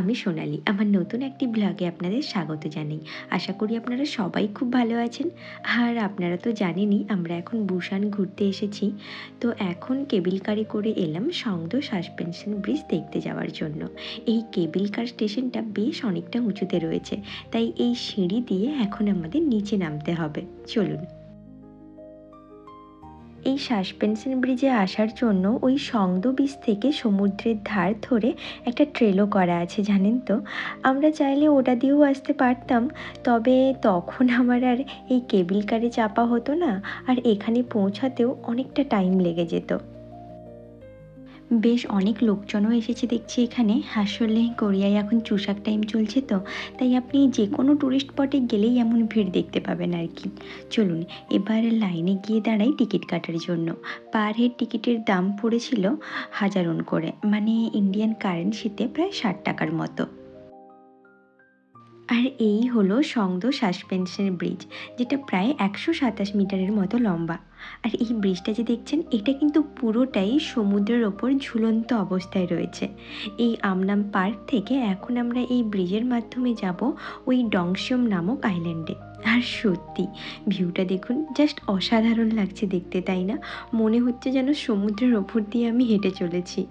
আমি সোনালি। আমার নতুন একটি ব্লগে আপনাদের স্বাগত জানাই। আশা করি আপনারা সবাই খুব ভালো আছেন। আর আপনারা তো জানেনই আমরা এখন বুসান ঘুরতে এসেছি। তো এখন কেবিল কারে করে এলাম সংদো সাসপেনশন ব্রিজ দেখতে যাওয়ার জন্য। এই কেবিল কার স্টেশনটা বেশ অনেকটা উঁচুতে রয়েছে, তাই এই সিঁড়ি দিয়ে এখন আমাদের নিচে নামতে হবে। চলুন। এই সাসপেনশন ব্রিজে আসার জন্য ওই সংদো বীচ থেকে সমুদ্রের ধার ধরে একটা ট্রেলও করা আছে, জানেন তো। আমরা চাইলে ওটা দিয়েও আসতে পারতাম, তবে তখন আমার আর এই কেবিল কারে চাপা হতো না, আর এখানে পৌঁছাতেও অনেকটা টাইম লেগে যেত। বেশ অনেক লোকজনও এসেছে দেখছি এখানে। আসলে কোরিয়ায় এখন চুষাক টাইম চলছে, তো তাই আপনি যে কোনো ট্যুরিস্ট স্পটে গেলেই এমন ভিড় দেখতে পাবেন আর কি। চলুন এবার লাইনে গিয়ে দাঁড়াই টিকিট কাটার জন্য। পার হেড টিকিটের দাম পড়েছিল 1000 ওন করে, মানে ইন্ডিয়ান কারেন্সিতে প্রায় 60 টাকার মতো। আর এই হলো সংদো সাসপেনশন ব্রিজ, যেটা প্রায় 127 মিটারের মতো লম্বা। আর এই ব্রিজটা যে দেখছেন, এটা কিন্তু পুরোটাই সমুদ্রের ওপর ঝুলন্ত অবস্থায় রয়েছে। এই আমনাম পার্ক থেকে এখন আমরা এই ব্রিজের মাধ্যমে যাব ওই ডংশিয়ম নামক আইল্যান্ডে। আর সত্যি ভিউটা দেখুন, জাস্ট অসাধারণ লাগছে দেখতে, তাই না? মনে হচ্ছে যেন সমুদ্রের ওপর দিয়ে আমি হেঁটে চলেছি।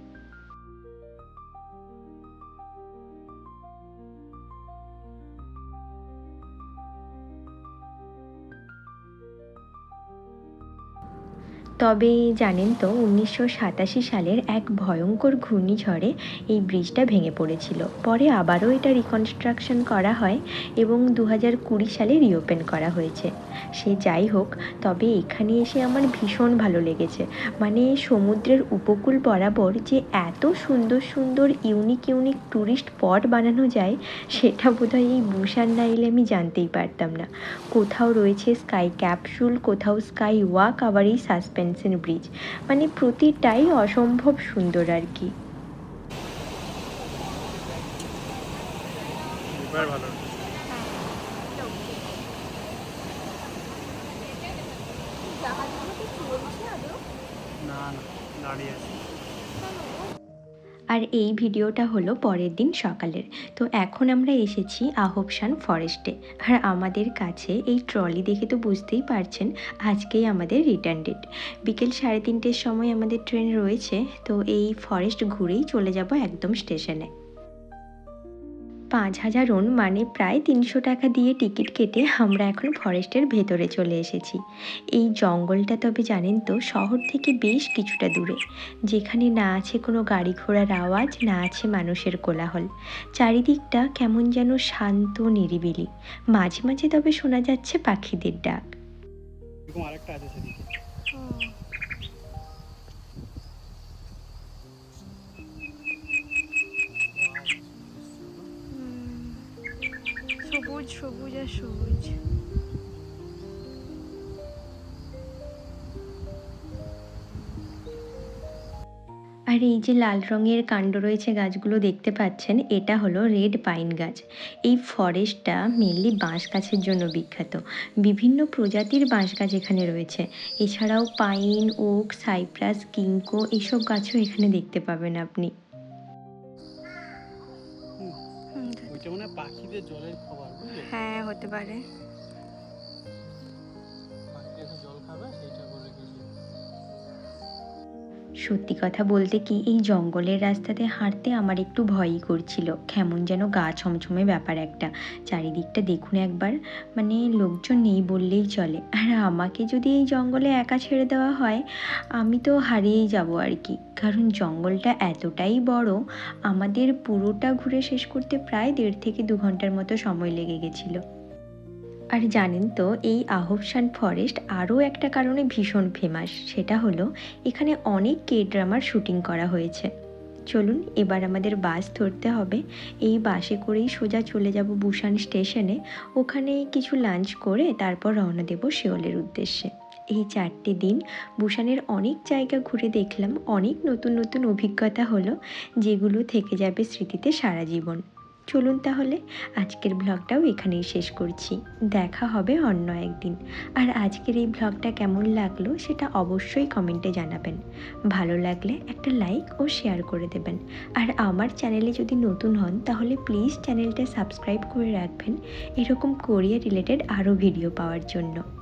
তবে জানেন তো, 1987 সালের এক ভয়ঙ্কর ঘূর্ণিঝড়ে এই ব্রিজটা ভেঙে পড়েছিল। পরে আবারও এটা রিকনস্ট্রাকশন করা হয় এবং 2020 সালে রিওপেন করা হয়েছে। সে যাই হোক, তবে এখানে এসে আমার ভীষণ ভালো লেগেছে। মানে সমুদ্রের উপকূল বরাবর যে এত সুন্দর সুন্দর ইউনিক ইউনিক ট্যুরিস্ট স্পট বানানো যায়, সেটা বোধহয় এই বুসান না এলে আমি জানতেই পারতাম না। কোথাও রয়েছে স্কাই ক্যাপসুল, কোথাও স্কাই ওয়াক, আবার এই সাসপেনশন ব্রিজ, মানে প্রতিটাই অসম্ভব সুন্দর আর কি। আর এই ভিডিওটা হলো পরের দিন সকালের। তো এখন আমরা এসেছি আহোপসান ফরেস্টে। আর আমাদের কাছে এই ট্রলি দেখে তো বুঝতেই পারছেন আজকেই আমাদের রিটার্ন ডেট। বিকেল 3:30-র সময় আমাদের ট্রেন রয়েছে। তো এই ফরেস্ট ঘুরেই চলে যাব একদম স্টেশনে। 5,000 ওন, মানে প্রায় 300 টাকা দিয়ে টিকিট কেটে আমরা এখন ফরেস্টের ভেতরে চলে এসেছি। এই জঙ্গলটা তবে জানেন তো শহর থেকে বেশ কিছুটা দূরে, যেখানে না আছে কোনো গাড়ি ঘোড়ার আওয়াজ, না আছে মানুষের কোলাহল। চারিদিকটা কেমন যেন শান্ত নিরিবিলি। মাঝে মাঝে তবে শোনা যাচ্ছে পাখিদের ডাক। সবুজ সবুজ আর সবুজ। আর এই যে লাল রঙের কাণ্ড রয়েছে গাছগুলো দেখতে পাচ্ছেন, এটা হলো রেড পাইন গাছ। এই ফরেস্টটা মেনলি বাঁশ গাছের জন্য বিখ্যাত। বিভিন্ন প্রজাতির বাঁশ গাছ এখানে রয়েছে। এছাড়াও পাইন, ওক, সাইপ্রাস, গিঙ্কো এইসব গাছও এখানে দেখতে পাবেন আপনি। পাখিদের জলের খাবার, হ্যাঁ হতে পারে। সত্যি কথা বলতে কি, এই জঙ্গলের রাস্তাতে হাঁটতে আমার একটু ভয়ই করছিল। কেমন যেন গা ছমছমে ব্যাপার একটা। চারিদিকটা দেখুন একবার, মানে লোকজন নেই বললেই চলে। আর আমাকে যদি এই জঙ্গলে একা ছেড়ে দেওয়া হয়, আমি তো হারিয়েই যাব আর কি। কারণ জঙ্গলটা এতটাই বড়, আমাদের পুরোটা ঘুরে শেষ করতে প্রায় 1.5 থেকে 2 ঘন্টার মতো সময় লেগে গেছিলো। আর জানেন তো, এই আহোপসান ফরেস্ট আরও একটা কারণে ভীষণ ফেমাস। সেটা হলো এখানে অনেক কে ড্রামার শ্যুটিং করা হয়েছে। চলুন এবার আমাদের বাস ধরতে হবে। এই বাসে করেই সোজা চলে যাব বুসান স্টেশনে। ওখানে কিছু লাঞ্চ করে তারপর রওনা দেব সিওলের উদ্দেশ্যে। এই 4টে দিন বুসানের অনেক জায়গা ঘুরে দেখলাম, অনেক নতুন নতুন অভিজ্ঞতা হলো, যেগুলো থেকে যাবে স্মৃতিতে সারা জীবন। চলুন তাহলে আজকের ব্লগটাও এখানেই শেষ করছি। দেখা হবে অন্য একদিন। আর আজকের এই ব্লগটা কেমন লাগলো সেটা অবশ্যই কমেন্টে জানাবেন। ভালো লাগলে একটা লাইক ও শেয়ার করে দেবেন। আর আমার চ্যানেলে যদি নতুন হন তাহলে প্লিজ চ্যানেলটা সাবস্ক্রাইব করে রাখবেন এরকম কোরিয়া রিলেটেড আরও ভিডিও পাওয়ার জন্য।